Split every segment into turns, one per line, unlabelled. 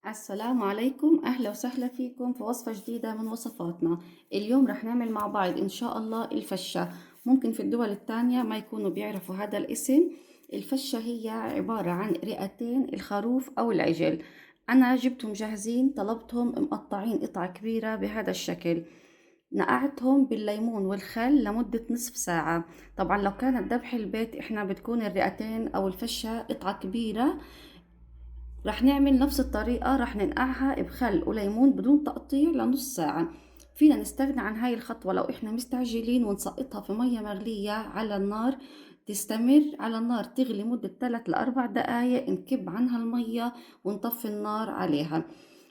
السلام عليكم، أهلا وسهلا فيكم في وصفة جديدة من وصفاتنا. اليوم رح نعمل مع بعض إن شاء الله الفشة. ممكن في الدول التانية ما يكونوا بيعرفوا هذا الاسم. الفشة هي عبارة عن رئتين الخروف أو العجل. أنا جبتهم جاهزين، طلبتهم مقطعين قطع كبيرة بهذا الشكل. نقعتهم بالليمون والخل لمدة نصف ساعة. طبعا لو كانت ذبح البيت احنا بتكون الرئتين أو الفشة قطعة كبيرة. رح نعمل نفس الطريقة، رح ننقعها بخل وليمون بدون تقطيع لنص ساعة. فينا نستغنى عن هاي الخطوة لو احنا مستعجلين ونسقطها في مية مغلية على النار، تستمر على النار تغلي مدة 3 ل4 دقايق، نكب عنها المية ونطفي النار عليها.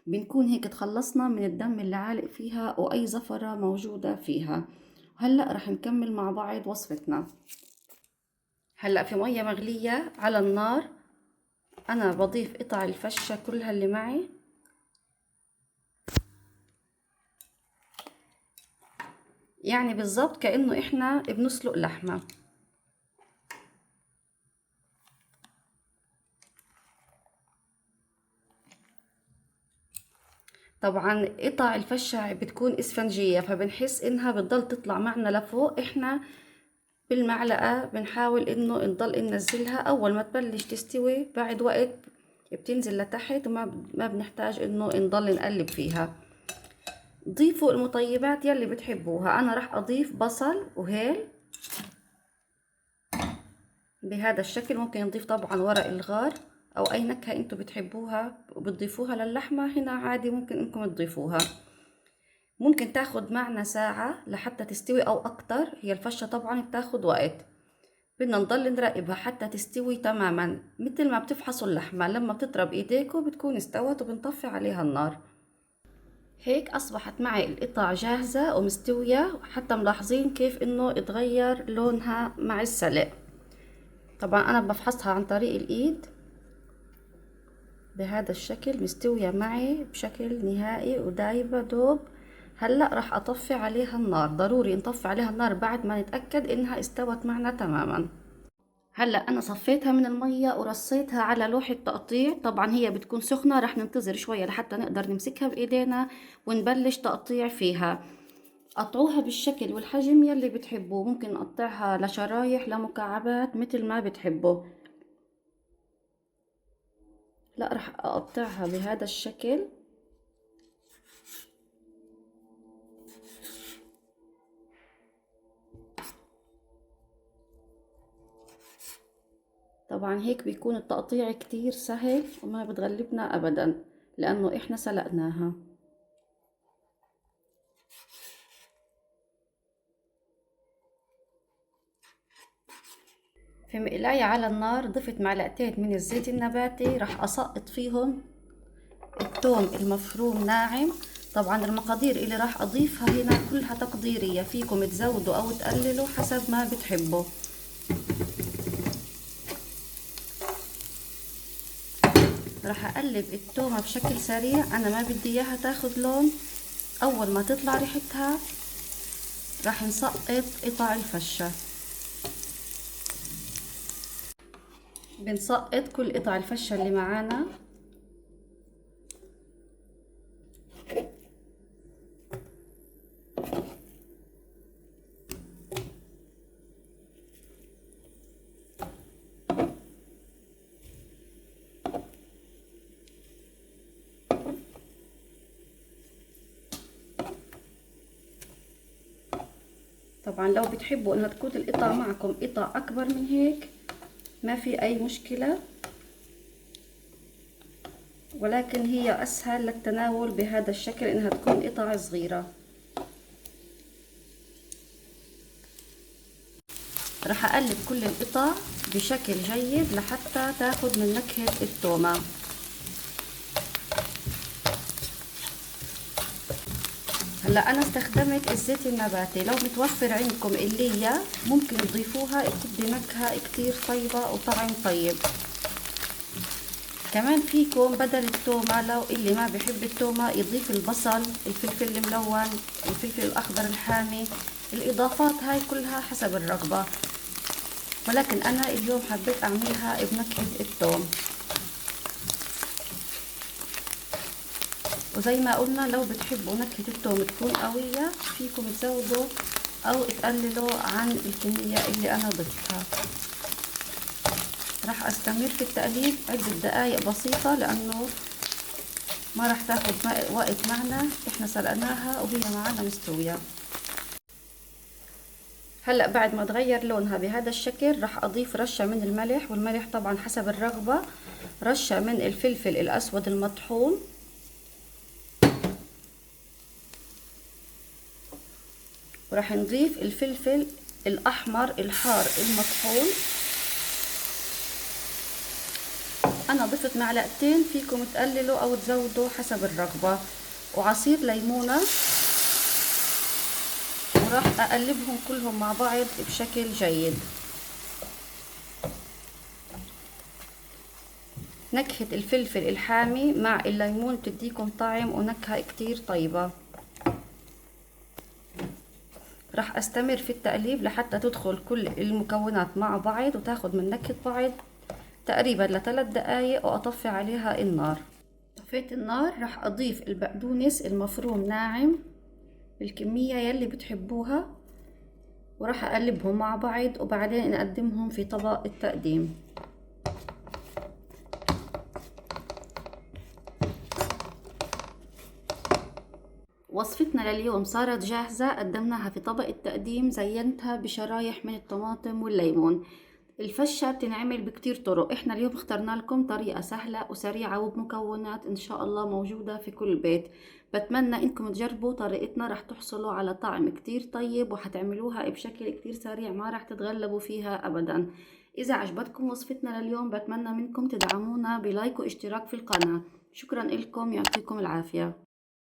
بنكون هيك تخلصنا من الدم اللي عالق فيها وأي زفرة موجودة فيها. هلأ رح نكمل مع بعض وصفتنا. هلأ في مية مغلية على النار أنا بضيف قطع الفشة كلها اللي معي. يعني بالظبط كأنه إحنا بنسلق لحمة. طبعا قطع الفشة بتكون إسفنجية فبنحس إنها بتضل تطلع معنا لفوق. إحنا بالمعلقة بنحاول إنه نضل ننزلها أول ما تبلش تستوي، بعد وقت بتنزل لتحت وما ما بنحتاج إنه نضل نقلب فيها. ضيفوا المطيبات يلي بتحبوها. أنا رح أضيف بصل وهيل بهذا الشكل. ممكن نضيف طبعا ورق الغار او اي نكهة انتوا بتحبوها وبتضيفوها للحمة. هنا عادي ممكن انكم تضيفوها. ممكن تاخد معنا ساعة لحتى تستوي او اكتر. هي الفشة طبعا بتاخد وقت، بدنا نضل نراقبها حتى تستوي تماما. مثل ما بتفحصوا اللحمة لما بتضرب ايديكم بتكون استوت وبنطفي عليها النار. هيك اصبحت معي القطع جاهزة ومستوية، حتى ملاحظين كيف انه اتغير لونها مع السلق. طبعا انا بفحصها عن طريق الايد بهذا الشكل، مستوية معي بشكل نهائي ودايبة دوب. هلأ راح اطفي عليها النار. ضروري نطفي عليها النار بعد ما نتأكد انها استوت معنا تماما. هلأ انا صفيتها من المية ورصيتها على لوحة تقطيع. طبعا هي بتكون سخنة، راح ننتظر شوية لحتى نقدر نمسكها بايدينا ونبلش تقطيع فيها. قطعوها بالشكل والحجم يلي بتحبوه. ممكن نقطعها لشرايح لمكعبات مثل ما بتحبوا. لا، راح اقطعها بهذا الشكل. طبعا هيك بيكون التقطيع كتير سهل وما بتغلبنا ابدا لانه احنا سلقناها. في مقلاية على النار ضفت معلقتين من الزيت النباتي. راح اسقط فيهم الثوم المفروم ناعم. طبعا المقادير اللي راح اضيفها هنا كلها تقديرية، فيكم تزودوا او تقللوا حسب ما بتحبوا. راح اقلب التومة بشكل سريع. انا ما بدي اياها تاخد لون. اول ما تطلع ريحتها راح نسقط قطع الفشة. بنسقط كل قطع الفشة اللي معانا. طبعا لو بتحبوا انها تكون القطع معكم قطع اكبر من هيك ما في اي مشكلة، ولكن هي اسهل للتناول بهذا الشكل انها تكون قطع صغيرة. راح اقلب كل القطع بشكل جيد لحتى تاخد من نكهة التومة. هلا انا استخدمت الزيت النباتي. لو متوفر عندكم اللية ممكن تضيفوها، بتدي نكهة كتير طيبة وطعم طيب. كمان فيكم بدل التومة لو اللي ما بيحب التومة يضيف البصل، الفلفل الملون، الفلفل الاخضر الحامي. الاضافات هاي كلها حسب الرغبة، ولكن انا اليوم حبيت اعملها بنكهة التوم. وزي ما قلنا لو بتحبوا نكهة التوم تكون قوية فيكم تزودوا او تقللوا عن الكمية اللي انا ضفتها. راح استمر في التقليب عدة دقايق بسيطة لانه ما راح تاخد وقت معنا، احنا سلقناها وهي معنا مستوية. هلأ بعد ما تغير لونها بهذا الشكل راح اضيف رشة من الملح، والملح طبعا حسب الرغبة، رشة من الفلفل الاسود المطحون، وراح نضيف الفلفل الاحمر الحار المطحون. انا ضفت معلقتين، فيكم تقللوا او تزودوا حسب الرغبة، وعصير ليمونة، وراح اقلبهم كلهم مع بعض بشكل جيد. نكهة الفلفل الحامي مع الليمون بتديكم طعم ونكهة كتير طيبة. راح استمر في التقليب لحتى تدخل كل المكونات مع بعض وتاخد من نكهة بعض تقريبا ل3 دقايق، واطفي عليها النار. طفيت النار، راح اضيف البقدونس المفروم ناعم بالكمية يلي بتحبوها، وراح اقلبهم مع بعض وبعدين نقدمهم في طبق التقديم. وصفتنا لليوم صارت جاهزة، قدمناها في طبق التقديم، زينتها بشرايح من الطماطم والليمون. الفشة بتنعمل بكتير طرق، احنا اليوم اخترنا لكم طريقة سهلة وسريعة وبمكونات ان شاء الله موجودة في كل بيت. بتمنى انكم تجربوا طريقتنا، رح تحصلوا على طعم كتير طيب وحتعملوها بشكل كتير سريع، ما رح تتغلبوا فيها ابدا. اذا عجبتكم وصفتنا لليوم بتمنى منكم تدعمونا بلايك واشتراك في القناة. شكرا لكم، يعطيكم العافية.